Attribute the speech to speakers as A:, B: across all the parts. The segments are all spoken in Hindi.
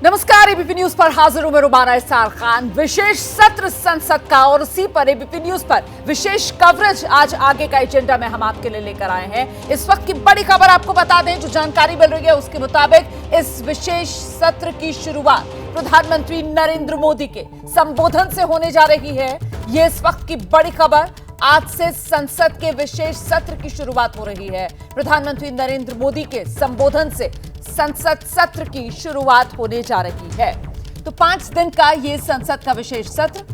A: नमस्कार, एबीपी न्यूज पर हाजिर हूं मैं रुबाना इसार खान। विशेष सत्र संसद का और उसी पर एबीपी न्यूज पर विशेष कवरेज आज आगे का एजेंडा में हम आपके लिए लेकर आए हैं। इस वक्त की बड़ी खबर आपको बता दें, जो जानकारी मिल रही है उसके मुताबिक इस विशेष सत्र की शुरुआत प्रधानमंत्री नरेंद्र मोदी के संबोधन से होने जा रही है। ये इस वक्त की बड़ी खबर। आज से संसद के विशेष सत्र की शुरुआत हो रही है। प्रधानमंत्री नरेंद्र मोदी के संबोधन से संसद सत्र की शुरुआत होने जा रही है। तो 5 दिन का ये संसद का विशेष सत्र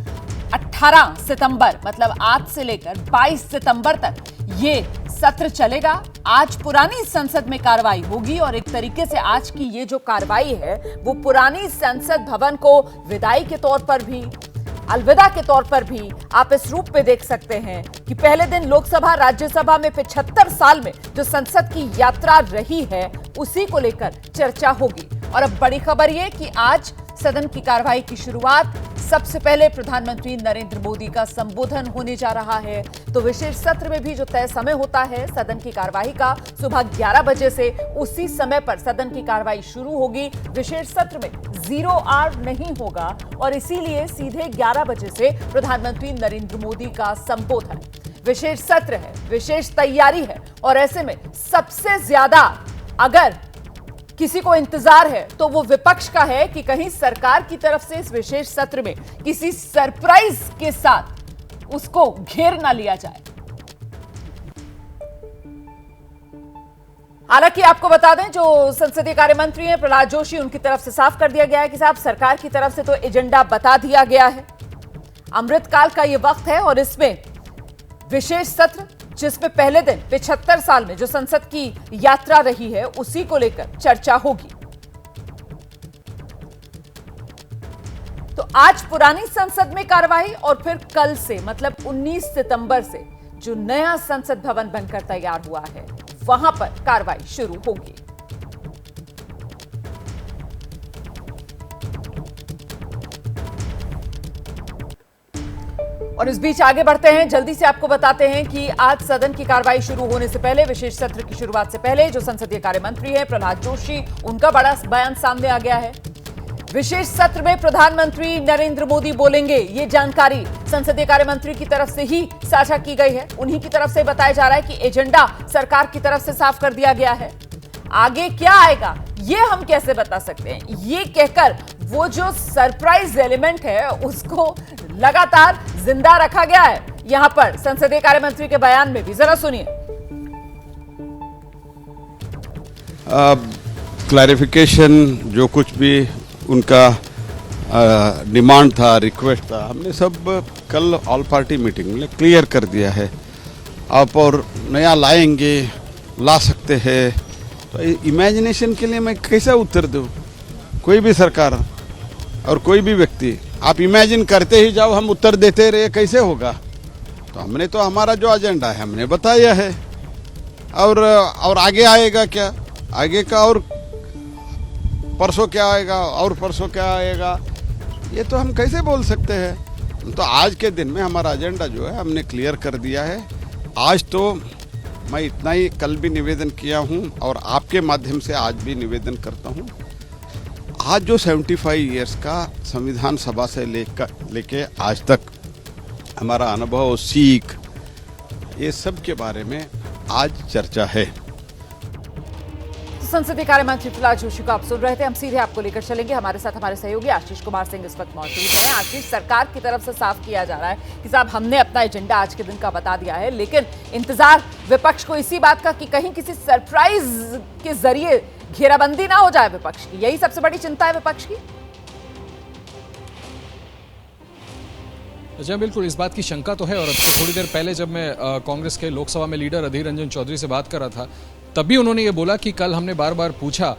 A: 18 सितंबर मतलब आज से लेकर 22 सितंबर तक ये सत्र चलेगा। आज पुरानी संसद में कार्रवाई होगी और एक तरीके से आज की ये जो कार्रवाई है वो पुरानी संसद भवन को विदाई के तौर पर भी, अलविदा के तौर पर भी आप इस रूप में देख सकते हैं कि पहले दिन लोकसभा राज्यसभा में 75 साल में जो संसद की यात्रा रही है उसी को लेकर चर्चा होगी। और अब बड़ी खबर यह कि आज सदन की कार्रवाई की शुरुआत सबसे पहले प्रधानमंत्री नरेंद्र मोदी का संबोधन होने जा रहा है। तो विशेष सत्र में भी जो तय समय होता है सदन की कार्रवाई का, सुबह 11 बजे से उसी समय पर सदन की कार्रवाई शुरू होगी। विशेष सत्र में 0 आवर नहीं होगा और इसीलिए सीधे 11 बजे से प्रधानमंत्री नरेंद्र मोदी का संबोधन। विशेष सत्र है, विशेष तैयारी है और ऐसे में सबसे ज्यादा अगर किसी को इंतजार है तो वो विपक्ष का है कि कहीं सरकार की तरफ से इस विशेष सत्र में किसी सरप्राइज के साथ उसको घेर ना लिया जाए। हालांकि आपको बता दें, जो संसदीय कार्य मंत्री हैं प्रहलाद जोशी, उनकी तरफ से साफ कर दिया गया है कि साहब सरकार की तरफ से तो एजेंडा बता दिया गया है। अमृतकाल का यह वक्त है और इसमें विशेष सत्र जिसमें पहले दिन 75 साल में जो संसद की यात्रा रही है उसी को लेकर चर्चा होगी। तो आज पुरानी संसद में कार्रवाई और फिर कल से मतलब 19 सितंबर से जो नया संसद भवन बनकर तैयार हुआ है वहां पर कार्रवाई शुरू होगी। और इस बीच आगे बढ़ते हैं, जल्दी से आपको बताते हैं कि आज सदन की कार्रवाई शुरू होने से पहले, विशेष सत्र की शुरुआत से पहले जो संसदीय कार्य मंत्री हैं प्रहलाद जोशी, उनका बड़ा बयान सामने आ गया है। विशेष सत्र में प्रधानमंत्री नरेंद्र मोदी बोलेंगे, ये जानकारी संसदीय कार्य मंत्री की तरफ से ही साझा की गई है। उन्हीं की तरफ से बताया जा रहा है कि एजेंडा सरकार की तरफ से साफ कर दिया गया है। आगे क्या आएगा ये हम कैसे बता सकते हैं, ये कहकर वो जो सरप्राइज एलिमेंट है उसको लगातार जिंदा रखा गया है यहां पर संसदीय कार्य मंत्री के बयान में भी। जरा सुनिए।
B: क्लैरिफिकेशन जो कुछ भी उनका डिमांड था, रिक्वेस्ट था, हमने सब कल ऑल पार्टी मीटिंग में क्लियर कर दिया है। आप और नया लाएंगे, ला सकते हैं, तो इमेजिनेशन के लिए मैं कैसा उत्तर दूं? कोई भी सरकार और कोई भी व्यक्ति आप इमेजिन करते ही जाओ, हम उत्तर देते रहे, कैसे होगा? तो हमने तो हमारा जो एजेंडा है हमने बताया है। और आगे आएगा क्या, आगे का और परसों क्या आएगा और परसों क्या आएगा, ये तो हम कैसे बोल सकते हैं? तो आज के दिन में हमारा एजेंडा जो है हमने क्लियर कर दिया है। आज तो मैं इतना ही कल भी निवेदन किया हूँ और आपके माध्यम से आज भी निवेदन करता हूँ। आज जो 75 इयर्स का संविधान सभा से लेके आज तक हमारा अनुभव, सीख, ये सब के बारे में आज चर्चा है।
A: संसदीय कार्य मंत्री प्रहलाद जोशी को आप सुन रहे थे। हम सीधे आपको लेकर चलेंगे, हमारे साथ हमारे सहयोगी आशीष कुमार सिंह इस वक्त मौजूद हैं। आशीष, सरकार की तरफ से साफ किया जा रहा है कि साहब हमने अपना एजेंडा आज के दिन का बता दिया है, लेकिन इंतजार विपक्ष को इसी बात का कि कहीं किसी सरप्राइज के जरिए घेराबंदी ना हो जाए विपक्ष की। यही सबसे बड़ी चिंता है विपक्ष की।
C: जी बिल्कुल, इस बात की शंका तो है। और अब से थोड़ी देर पहले जब मैं कांग्रेस के लोकसभा में लीडर अधीर रंजन चौधरी से बात कर रहा था तभी उन्होंने ये बोला कि कल हमने बार बार पूछा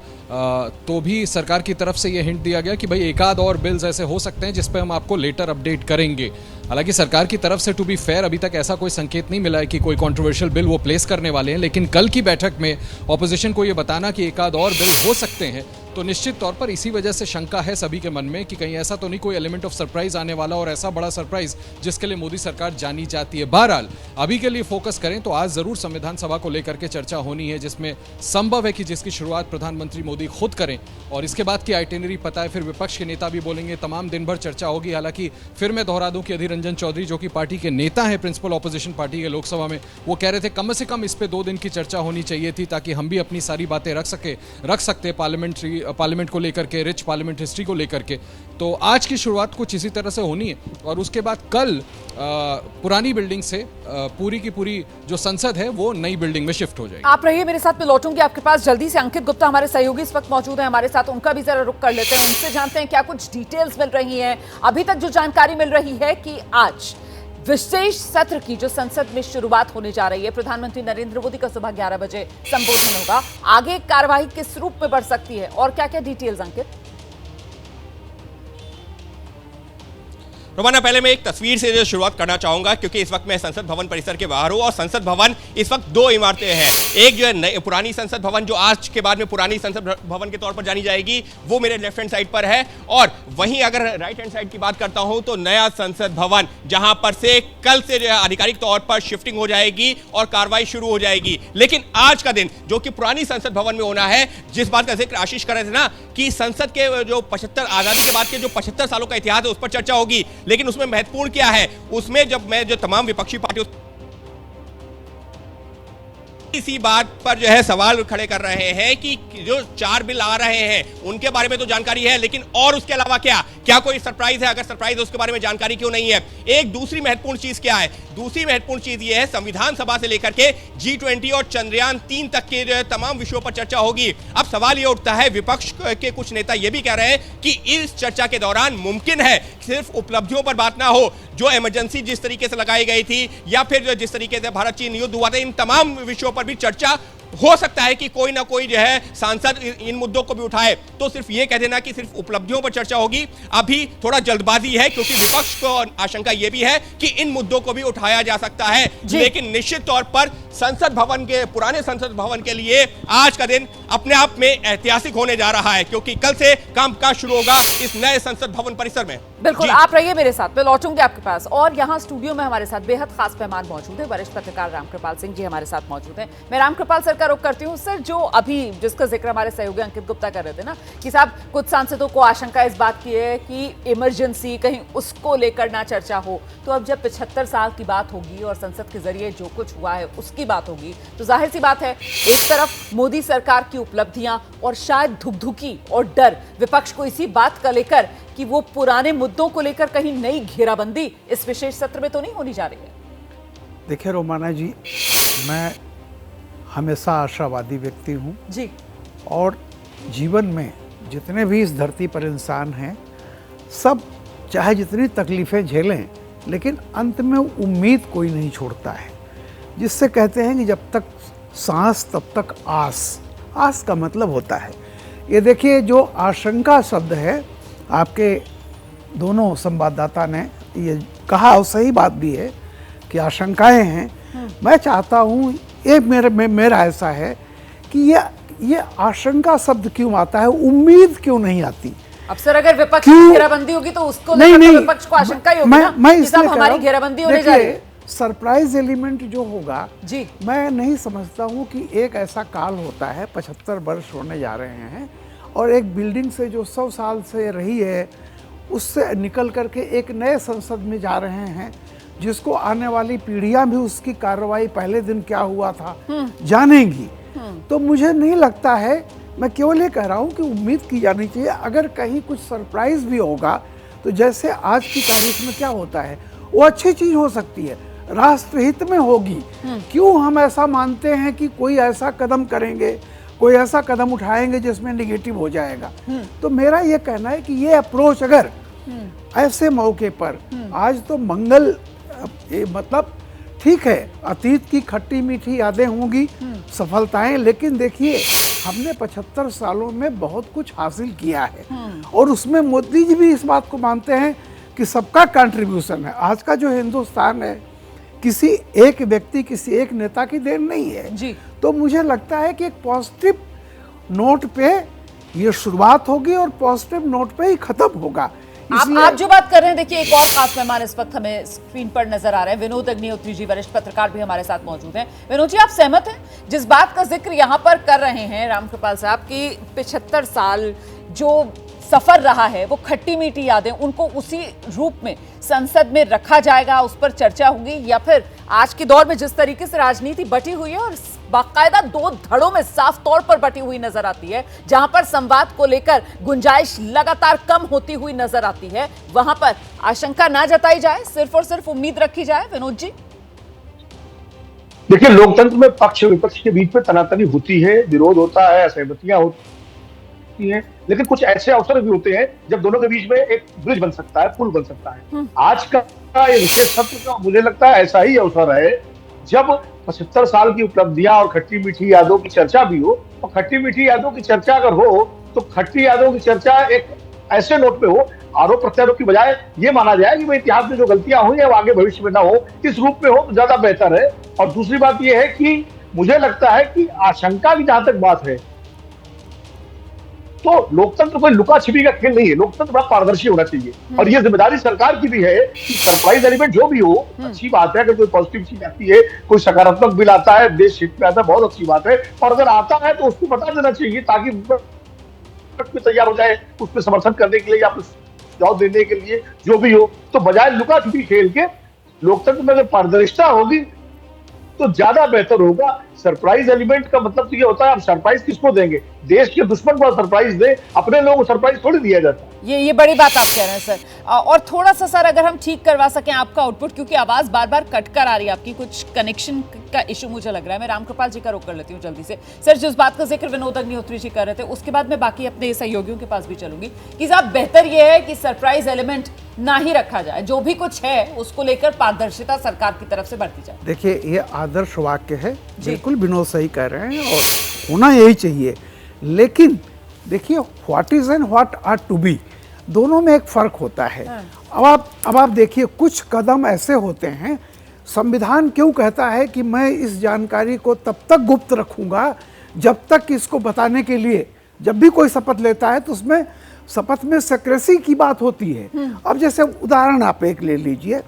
C: तो भी सरकार की तरफ से ये हिंट दिया गया कि भाई एक आध और बिल्स ऐसे हो सकते हैं जिस पे हम आपको लेटर अपडेट करेंगे। हालांकि सरकार की तरफ से टू बी फेयर अभी तक ऐसा कोई संकेत नहीं मिला है कि कोई कंट्रोवर्शियल बिल वो प्लेस करने वाले हैं, लेकिन कल की बैठक में ऑपोजिशन को ये बताना कि एक आध और बिल हो सकते हैं, तो निश्चित तौर पर इसी वजह से शंका है सभी के मन में कि कहीं ऐसा तो नहीं कोई एलिमेंट ऑफ सरप्राइज आने वाला, और ऐसा बड़ा सरप्राइज जिसके लिए मोदी सरकार जानी जाती है। बहरहाल अभी के लिए फोकस करें तो आज जरूर संविधान सभा को लेकर के चर्चा होनी है, जिसमें संभव है कि जिसकी शुरुआत प्रधानमंत्री मोदी खुद करें, और इसके बाद की आइटिनरी पता है, फिर विपक्ष के नेता भी बोलेंगे, तमाम दिन भर चर्चा होगी। हालांकि फिर मैं दोहरा दूं कि अधीर रंजन चौधरी जो कि पार्टी के नेता हैं, प्रिंसिपल ऑपोजिशन पार्टी के लोकसभा में, वो कह रहे थे कम से कम इस पे 2 दिन की चर्चा होनी चाहिए थी ताकि हम भी अपनी सारी बातें रख सकते पार्लियामेंट को लेकर के, रिच पार्लियामेंट हिस्ट्री को लेकर के। तो आज की शुरुआत कुछ इसी तरह से होनी है, और उसके बाद कल पुरानी बिल्डिंग से पूरी की पूरी जो संसद है वो नई बिल्डिंग में शिफ्ट हो जाएगी।
A: आप रहिए मेरे साथ, मैं लौटूंगी आपके पास जल्दी से। अंकित गुप्ता हमारे सहयोगी इस वक्त मौजूद है हमारे साथ, उनका भी जरा रुख कर लेते हैं, उनसे जानते हैं क्या कुछ डिटेल्स मिल रही हैं। अभी तक जो जानकारी मिल रही है कि आज विशेष सत्र की जो संसद में शुरुआत होने जा रही है, प्रधानमंत्री नरेंद्र मोदी का सुबह 11 बजे संबोधन होगा, आगे कार्यवाही किस रूप में बढ़ सकती है और क्या क्या डिटेल्स अंकित?
D: रोमाना, पहले मैं एक तस्वीर से शुरुआत करना चाहूंगा, क्योंकि इस वक्त मैं संसद भवन परिसर के बाहर हूं, और संसद भवन इस वक्त 2 इमारतें हैं। एक जो है पुरानी संसद भवन, जो आज के बाद में पुरानी संसद भवन के तौर पर जानी जाएगी, वो मेरे लेफ्ट हैंड साइड पर है, और वहीं अगर राइट हैंड साइड की बात करता हूं तो नया संसद भवन, जहां पर से कल से जो है आधिकारिक तौर पर शिफ्टिंग हो जाएगी और कार्रवाई शुरू हो जाएगी। लेकिन आज का दिन जो कि पुरानी संसद भवन में होना है, जिस बात का जिक्र आशीष कर रहे थे ना कि संसद के जो 75 आजादी के बाद के जो 75 सालों का इतिहास है उस पर चर्चा होगी, लेकिन उसमें महत्वपूर्ण क्या है, उसमें जब मैं जो तमाम विपक्षी पार्टियों इसी बात पर जो है सवाल खड़े कर रहे हैं कि जो 4 बिल आ रहे हैं उनके बारे में तो जानकारी है, लेकिन और उसके अलावा क्या कोई सरप्राइज है? अगर सरप्राइज है उसके बारे में जानकारी क्यों नहीं है? एक दूसरी महत्वपूर्ण चीज क्या है? दूसरी महत्वपूर्ण चीज यह है, संविधान सभा से लेकर के G20 और चंद्रयान 3 तक के जो है तमाम विषयों पर चर्चा होगी। अब सवाल यह उठता है, विपक्ष के कुछ नेता यह भी कह रहे हैं कि इस चर्चा के दौरान मुमकिन है सिर्फ उपलब्धियों पर बात ना हो, जो इमरजेंसी जिस तरीके से लगाई गई थी या फिर जो जिस तरीके से भारत चीन युद्ध हुआ था, इन तमाम विषयों पर भी चर्चा हो सकता है कि कोई ना कोई जो है सांसद इन मुद्दों को भी उठाए। तो सिर्फ ये कह देना कि सिर्फ उपलब्धियों पर चर्चा होगी, अभी थोड़ा जल्दबाजी है, क्योंकि विपक्ष को आशंका यह भी है कि इन मुद्दों को भी उठाया जा सकता है। लेकिन निश्चित तौर पर संसद भवन के, पुराने संसद भवन के लिए आज का दिन अपने आप में ऐतिहासिक होने जा रहा है, क्योंकि कल से कामकाज शुरू होगा इस नए संसद भवन परिसर में।
A: बिल्कुल, आप रहिए मेरे साथ, मैं लौटूंगी आपके पास। और यहाँ स्टूडियो में हमारे साथ बेहद खास मेहमान मौजूद है, वरिष्ठ पत्रकार रामकृपाल सिंह जी हमारे साथ मौजूद हैं। मैं रामकृपाल सर का रुख करती हूँ। सर, जो अभी जिसका जिक्र हमारे सहयोगी अंकित गुप्ता कर रहे थे ना कि साहब कुछ सांसदों को आशंका इस बात की है कि इमरजेंसी कहीं उसको लेकर ना चर्चा हो, तो अब जब 75 साल की बात होगी और संसद के जरिए जो कुछ हुआ है उसकी बात होगी, तो जाहिर सी बात है एक तरफ मोदी सरकार की उपलब्धियां और शायद धुकधुकी और डर विपक्ष को इसी बात का लेकर कि वो पुराने मुद्दों को लेकर कहीं नई घेराबंदी इस विशेष सत्र में तो नहीं होनी जा रही है।
E: देखिए रोमाना जी, मैं हमेशा आशावादी व्यक्ति हूँ
A: जी,
E: और जीवन में जितने भी इस धरती पर इंसान हैं, सब चाहे जितनी तकलीफ़ें झेलें, लेकिन अंत में उम्मीद कोई नहीं छोड़ता है, जिससे कहते हैं कि जब तक सांस तब तक आस। आस का मतलब होता है, ये देखिए जो आशंका शब्द है, आपके दोनों संवाददाता ने ये कहा और सही बात भी है कि आशंकाएं हैं। मैं चाहता हूँ, ये मेरा ऐसा है कि ये आशंका शब्द क्यों आता है, उम्मीद क्यों नहीं आती?
A: अब सर अगर विपक्ष की घेराबंदी होगी तो उसको नहीं, तो विपक्ष को आशंका ही होगी ना कि साहब हमारी घेराबंदी होने जा रही है।
E: सरप्राइज एलिमेंट जो होगा
A: जी,
E: मैं नहीं समझता हूँ कि एक ऐसा काल होता है, 75 वर्ष होने जा रहे हैं, और एक बिल्डिंग से जो 100 साल से रही है उससे निकल करके एक नए संसद में जा रहे हैं, जिसको आने वाली पीढ़ियां भी उसकी कार्रवाई पहले दिन क्या हुआ था जानेंगी। तो मुझे नहीं लगता है, मैं केवल ये कह रहा हूँ कि उम्मीद की जानी चाहिए। अगर कहीं कुछ सरप्राइज भी होगा तो जैसे आज की तारीख में क्या होता है, वो अच्छी चीज़ हो सकती है, राष्ट्रहित में होगी। क्यों हम ऐसा मानते हैं कि कोई ऐसा कदम करेंगे, कोई ऐसा कदम उठाएंगे जिसमें निगेटिव हो जाएगा? तो मेरा ये कहना है कि ये अप्रोच अगर ऐसे मौके पर, आज तो मंगल मतलब ठीक है, अतीत की खट्टी मीठी यादें होंगी, सफलताएं, लेकिन देखिए हमने 75 सालों में बहुत कुछ हासिल किया है, और उसमें मोदी जी भी इस बात को मानते हैं कि सबका कंट्रीब्यूशन है। आज का जो हिंदुस्तान है किसी एक व्यक्ति, किसी एक नेता की देन नहीं है
A: जी।
E: तो मुझे लगता है कि एक पॉजिटिव नोट पे ये शुरुआत होगी और पॉजिटिव नोट पे ही खत्म होगा।
A: आप जो बात कर रहे हैं, देखिए एक और खास मेहमान इस वक्त हमें स्क्रीन पर नजर आ रहे हैं, विनोद अग्निहोत्री जी, वरिष्ठ पत्रकार भी हमारे साथ मौजूद हैं। विनोद जी, आप सहमत हैं जिस बात का जिक्र यहाँ पर कर रहे हैं रामकृपाल साहब की 75 साल जो सफर रहा है, वो खट्टी मीठी यादें, उनको उसी रूप में संसद में रखा जाएगा, उस पर चर्चा होगी, या फिर आज के दौर में जिस तरीके से राजनीति बटी हुई है और बाकायदा दो धड़ों में साफ तौर पर बटी हुई नजर आती है, जहां पर संवाद को लेकर गुंजाइश लगातार कम होती हुई नजर आती है, वहां पर आशंका ना जताई जाए, सिर्फ और सिर्फ उम्मीद रखी जाए। विनोद जी,
F: देखिए, लोकतंत्र में पक्ष विपक्ष के बीच में तनातनी होती है, विरोध होता है, असहमतियां होती हैं, लेकिन कुछ ऐसे अवसर भी होते हैं जब दोनों के बीच में एक ब्रिज बन सकता है, पुल बन सकता है। आज का ये विशेष सत्र का मुझे लगता है ऐसा ही अवसर है जब 75 साल की उपलब्धियां और खट्टी मीठी यादों की चर्चा भी हो। और खट्टी मीठी यादों की चर्चा अगर हो तो खट्टी यादों की चर्चा एक ऐसे नोट पे हो, आरोप प्रत्यारोप की बजाय ये माना जाए कि भाई इतिहास में जो गलतियां हुई है वो आगे भविष्य में ना हो, इस रूप में हो तो ज्यादा बेहतर है। और दूसरी बात यह है कि मुझे लगता है कि आशंका की जहां तक बात है तो लोकतंत्र कोई लुका छिपी का खेल नहीं है, लोकतंत्र बड़ा पारदर्शी होना चाहिए। और ये जिम्मेदारी सरकार की भी है कि सरप्राइज एलिमेंट जो भी हो, अच्छी बात है। अगर कोई पॉजिटिव चीज आती है, कोई सकारात्मक बिल आता है, देश हित में आता है, बहुत अच्छी बात है। और अगर आता है तो उसको बता देना चाहिए ताकि तैयार हो जाए उस पर समर्थन करने के लिए या सुझाव देने के लिए, जो भी हो। तो बजाय लुका छिपी खेल के लोकतंत्र में अगर पारदर्शिता होगी तो ज्यादा बेहतर होगा। सरप्राइज एलिमेंट का मतलब तो ये होता है आप सरप्राइज किसको देंगे? देश के दुश्मन को सरप्राइज दे, अपने लोगों को सरप्राइज थोड़ी दिया जाता है।
A: ये बड़ी बात आप कह रहे हैं सर। और थोड़ा सा सर अगर हम ठीक करवा सकें आपका आउटपुट, क्योंकि आवाज बार बार कट कर आ रही है आपकी, कुछ कनेक्शन का इशू मुझे लग रहा है। मैं रामकृपाल जी का रोक कर लेती हूँ जल्दी से। सर, जिस बात का जिक्र विनोद अग्निहोत्री जी कर रहे थे, उसके बाद मैं बाकी अपने सहयोगियों के पास भी चलूंगी कि साहब बेहतर यह है कि सरप्राइज एलिमेंट ना ही रखा जाए, जो भी कुछ है उसको लेकर पारदर्शिता सरकार की तरफ से बढ़ती जाए।
E: देखिए, ये आदर्श वाक्य है, बिल्कुल विनोद सही कह रहे हैं और होना यही चाहिए। लेकिन देखिए, what is and what are to be, दोनों में एक फर्क होता है। अब आप देखिए, कुछ कदम ऐसे होते हैं, संविधान क्यों कहता है कि मैं इस जानकारी को तब तक गुप्त रखूंगा जब तक इसको बताने के लिए, जब भी कोई शपथ लेता है तो उसमें शपथ में सेक्रेसी की बात होती है। अब जैसे उदाहरण आप एक ले लीजिए,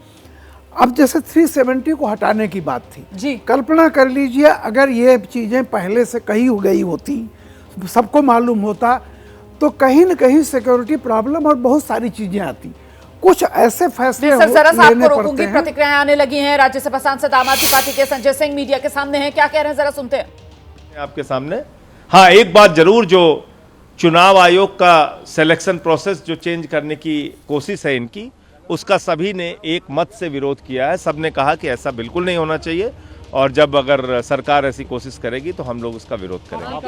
E: अब जैसे 370 को हटाने की बात थी
A: जी।
E: कल्पना कर लीजिए अगर ये चीजें पहले से कही हो गई होती, सबको मालूम होता, तो कहीं न कहीं सिक्योरिटी प्रॉब्लम और बहुत सारी चीजें आती। कुछ ऐसे फैसले
A: सर जरा सा आपको रोकूंगी,
E: पड़ते हैं।
A: प्रतिक्रियाएं आने लगी हैं। राज्यसभा सांसद आम आदमी पार्टी के संजय सिंह मीडिया के सामने हैं, क्या कह रहे हैं जरा सुनते हैं
G: आपके सामने। हाँ, एक बात जरूर, जो चुनाव आयोग का सिलेक्शन प्रोसेस जो चेंज करने की कोशिश है इनकी, उसका सभी ने एक मत से विरोध किया है। सबने कहा कि ऐसा बिल्कुल नहीं होना चाहिए और जब अगर सरकार ऐसी कोशिश करेगी तो हम लोग उसका विरोध करेंगे।
H: आप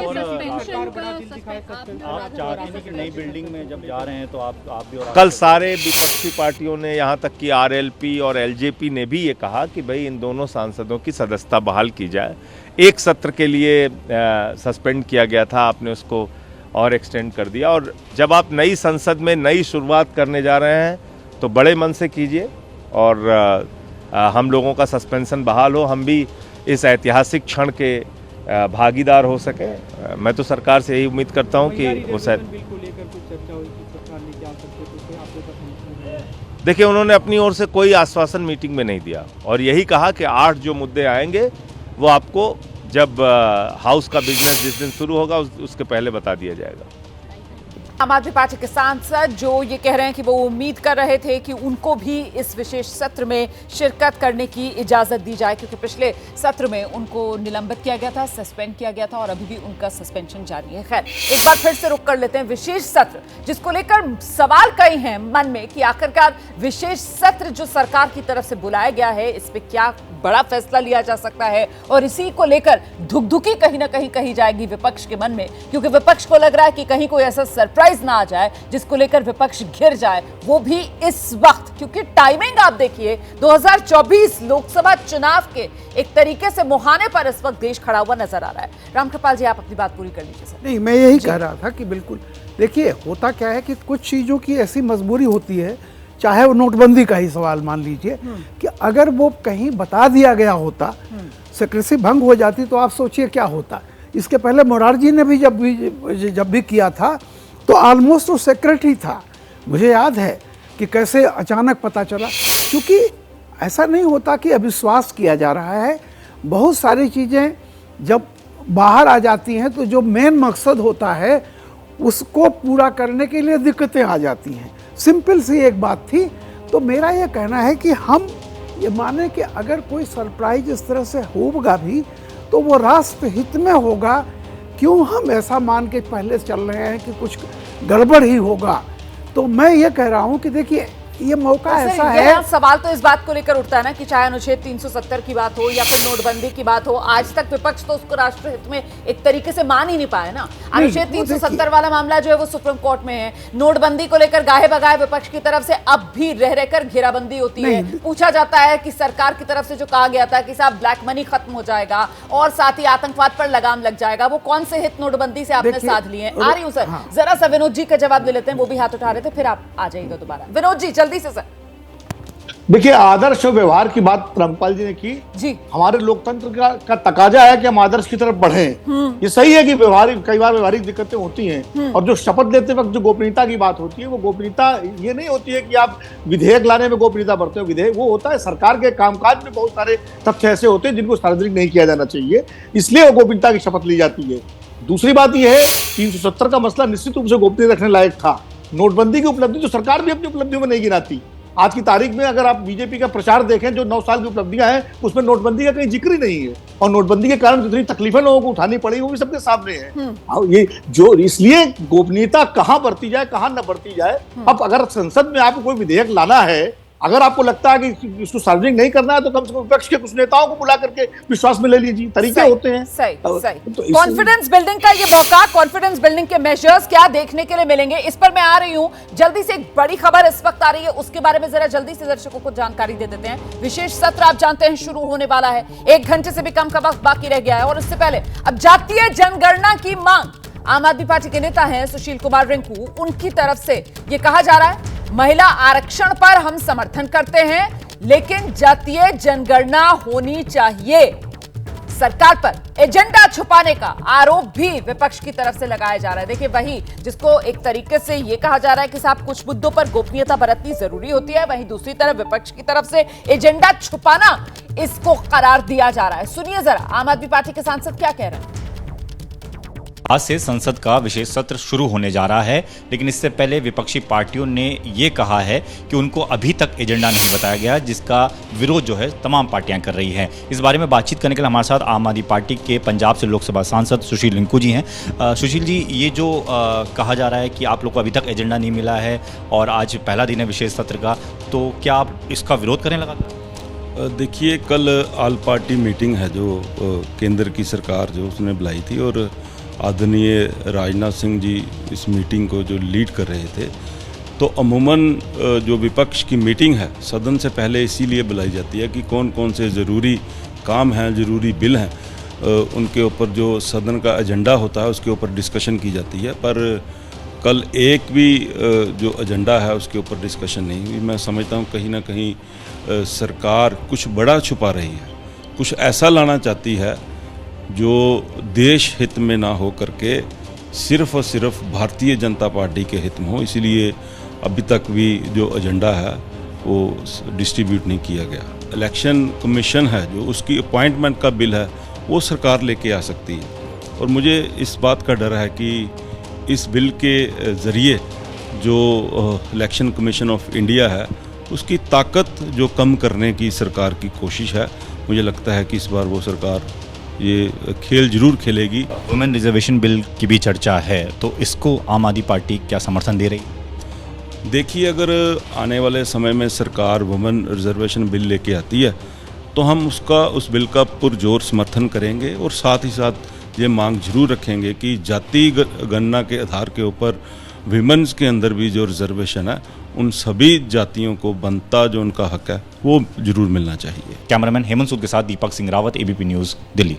H: चाहते हैं कि नई बिल्डिंग में जब जा रहे हैं तो आप भी और
G: कल सारे विपक्षी पार्टियों ने, यहाँ तक कि आरएलपी और एलजेपी ने भी ये कहा कि भाई इन दोनों सांसदों की सदस्यता बहाल की जाए। एक सत्र के लिए सस्पेंड किया गया था, आपने उसको और एक्सटेंड कर दिया। और जब आप नई संसद में नई शुरुआत करने जा रहे हैं तो बड़े मन से कीजिए और हम लोगों का सस्पेंशन बहाल हो, हम भी इस ऐतिहासिक क्षण के भागीदार हो सके। मैं तो सरकार से यही उम्मीद करता हूं कि वो देखिए, उन्होंने अपनी ओर से कोई आश्वासन मीटिंग में नहीं दिया और यही कहा कि 8 जो मुद्दे आएंगे वो आपको जब हाउस का बिजनेस जिस दिन शुरू होगा उसके पहले बता दिया जाएगा।
A: आम आदमी पार्टी के सांसद जो ये कह रहे हैं कि वो उम्मीद कर रहे थे कि उनको भी इस विशेष सत्र में शिरकत करने की इजाजत दी जाए, क्योंकि पिछले सत्र में उनको निलंबित किया गया था, सस्पेंड किया गया था और अभी भी उनका सस्पेंशन जारी है। खैर, एक बार फिर से रुक कर लेते हैं विशेष सत्र, जिसको लेकर सवाल कई हैं मन में कि आखिरकार विशेष सत्र जो सरकार की तरफ से बुलाया गया है, इस पे क्या बड़ा फैसला लिया जा सकता है। और इसी को लेकर धुकधुकी कहीं ना कहीं कही जाएगी विपक्ष के मन में, क्योंकि विपक्ष को लग रहा है कि कहीं कोई ऐसा सरप्राइज ना आ जाए जिसको लेकर विपक्ष घिर जाए, वो भी इस वक्त। क्योंकि टाइमिंग आप देखिए, 2024 लोकसभा चुनाव के एक तरीके से मुहाने पर इस वक्त देश खड़ा हुआ नजर आ रहा है। रामकृपाल जी, आप अपनी बात पूरी कर लीजिए सर।
E: नहीं, मैं यही कह रहा था कि बिल्कुल देखिए, होता क्या है कि कुछ चीज़ों की ऐसी मजबूरी होती है, चाहे वो नोटबंदी का ही सवाल मान लीजिए कि अगर वो कहीं बता दिया गया होता, सेक्रेसी भंग हो जाती, तो आप सोचिए क्या होता। इसके पहले मोरारजी ने भी जब भी किया था तो ऑलमोस्ट वो सेक्रेट ही था। मुझे याद है कि कैसे अचानक पता चला, क्योंकि ऐसा नहीं होता कि अविश्वास किया जा रहा है। बहुत सारी चीज़ें जब बाहर आ जाती हैं तो जो मेन मकसद होता है उसको पूरा करने के लिए दिक्कतें आ जाती हैं। सिंपल सी एक बात थी। तो मेरा ये कहना है कि हम ये माने कि अगर कोई सरप्राइज इस तरह से होगा भी तो वो राष्ट्र हित में होगा। क्यों हम ऐसा मान के पहले चल रहे हैं कि कुछ गड़बड़ ही होगा। तो मैं ये कह रहा हूँ कि देखिए ये मौका ऐसा है।
A: सवाल तो इस बात को लेकर उठता है ना कि चाहे अनुच्छेद 370 की बात हो या फिर नोटबंदी की बात हो, आज तक विपक्ष तो उसको राष्ट्रहित में एक तरीके से मान ही नहीं पाए ना। अनुच्छेद 370 वाला मामला जो है वो सुप्रीम कोर्ट में है। नोटबंदी को लेकर गाहे बगाहे विपक्ष की तरफ से अब भी रह रहकर घेराबंदी होती है। पूछा जाता है कि सरकार की तरफ से जो कहा गया था कि साहब ब्लैक मनी खत्म हो जाएगा और साथ ही आतंकवाद पर लगाम लग जाएगा, वो कौन से हित नोटबंदी से आपने साध लिए हैं? आ रही हूँ सर, जरा सा विनोद जी का जवाब ले लेते हैं, वो भी हाथ उठा रहे थे, फिर आप आ जाइएगा दोबारा। विनोद जी जल्दी से सर।
F: देखिए, आदर्श और व्यवहार की बात रामपाल जी ने की जी। हमारे लोकतंत्र का तकाजा है कि हम आदर्श की तरफ बढ़ें। ये सही है कि कई बार व्यवहारिक दिक्कतें होती हैं। और जो शपथ लेते वक्त जो गोपनीयता की बात होती है, वो गोपनीयता ये नहीं होती है कि आप विधेयक लाने में गोपनीयता बरते हो। विधेयक वो होता है सरकार के कामकाज में बहुत सारे तथ्य ऐसे होते हैं जिनको सार्वजनिक नहीं किया जाना चाहिए, इसलिए वो गोपनीयता की शपथ ली जाती है। दूसरी बात यह है 370 का मसला निश्चित रूप से गोपनीय रखने लायक था। नोटबंदी की उपलब्धि तो सरकार भी अपनी उपलब्धियों में नहीं गिनाती। आज की तारीख में अगर आप बीजेपी का प्रचार देखें, जो 9 साल की उपलब्धियां हैं, उसमें नोटबंदी का कहीं जिक्र ही नहीं है। और नोटबंदी के कारण जितनी तकलीफें लोगों को उठानी पड़ी वो भी सबके सामने है। ये जो इसलिए गोपनीयता कहां बरती जाए कहां न बरती जाए। अब अगर संसद में आपको कोई विधेयक लाना है, अगर आपको लगता है कि इसको सार्वजनिक नहीं करना है, तो कम से कम विपक्ष के कुछ नेताओं को बुला करके विश्वास में ले लीजिए। तरीके होते हैं।
A: सही। कॉन्फिडेंस बिल्डिंग का ये मौका, कॉन्फिडेंस बिल्डिंग के मेजर्स क्या देखने के लिए मिलेंगे, इस पर मैं आ रही हूं। जल्दी से एक बड़ी खबर इस वक्त आ रही है, उसके बारे में जरा जल्दी से दर्शकों को जानकारी दे देते हैं। विशेष सत्र आप जानते हैं शुरू होने वाला है, 1 घंटे से भी कम का वक्त बाकी रह गया है। और इससे पहले अब जातीय जनगणना की मांग, आम आदमी पार्टी के नेता हैं सुशील कुमार रिंकू, उनकी तरफ से यह कहा जा रहा है महिला आरक्षण पर हम समर्थन करते हैं, लेकिन जातीय जनगणना होनी चाहिए। सरकार पर एजेंडा छुपाने का आरोप भी विपक्ष की तरफ से लगाया जा रहा है। देखिए, वही जिसको एक तरीके से यह कहा जा रहा है कि साहब कुछ मुद्दों पर गोपनीयता बरतनी जरूरी होती है, वहीं दूसरी तरफ विपक्ष की तरफ से एजेंडा छुपाना इसको करार दिया जा रहा है। सुनिए जरा आम आदमी पार्टी के सांसद क्या कह रहे हैं।
H: आज से संसद का विशेष सत्र शुरू होने जा रहा है, लेकिन इससे पहले विपक्षी पार्टियों ने ये कहा है कि उनको अभी तक एजेंडा नहीं बताया गया, जिसका विरोध जो है तमाम पार्टियां कर रही हैं। इस बारे में बातचीत करने के लिए हमारे साथ आम आदमी पार्टी के पंजाब से लोकसभा सांसद सुशील रिंकू जी हैं। सुशील जी, ये जो कहा जा रहा है कि आप लोग को अभी तक एजेंडा नहीं मिला है और आज पहला दिन है विशेष सत्र का, तो क्या आप इसका विरोध करने लगा?
B: देखिए, कल ऑल पार्टी मीटिंग है जो केंद्र की सरकार जो उसने बुलाई थी, और आदरणीय राजनाथ सिंह जी इस मीटिंग को जो लीड कर रहे थे। तो अमूमन जो विपक्ष की मीटिंग है सदन से पहले इसीलिए बुलाई जाती है कि कौन कौन से ज़रूरी काम हैं, ज़रूरी बिल हैं, उनके ऊपर जो सदन का एजेंडा होता है उसके ऊपर डिस्कशन की जाती है। पर कल एक भी जो एजेंडा है उसके ऊपर डिस्कशन नहीं हुई। मैं समझता हूँ कहीं ना कहीं सरकार कुछ बड़ा छुपा रही है, कुछ ऐसा लाना चाहती है जो देश हित में ना हो करके सिर्फ और सिर्फ भारतीय जनता पार्टी के हित में हो। इसलिए अभी तक भी जो एजेंडा है वो डिस्ट्रीब्यूट नहीं किया गया। इलेक्शन कमीशन है जो उसकी अपॉइंटमेंट का बिल है वो सरकार लेके आ सकती है, और मुझे इस बात का डर है कि इस बिल के ज़रिए जो इलेक्शन कमीशन ऑफ इंडिया है उसकी ताकत जो कम करने की सरकार की कोशिश है। मुझे लगता है कि इस बार वो सरकार ये खेल जरूर खेलेगी।
H: वुमेन रिजर्वेशन बिल की भी चर्चा है, तो इसको आम आदमी पार्टी क्या समर्थन दे रही?
B: देखिए, अगर आने वाले समय में सरकार वुमेन रिजर्वेशन बिल लेके आती है तो हम उस बिल का पुरजोर समर्थन करेंगे, और साथ ही साथ ये मांग जरूर रखेंगे कि जाति गणना के आधार के ऊपर विमेंस के अंदर भी जो रिजर्वेशन है उन सभी जातियों को बनता जो उनका हक है वो जरूर मिलना चाहिए।
H: कैमरामैन हेमंत सूद के साथ दीपक सिंह रावत, एबीपी न्यूज़, दिल्ली।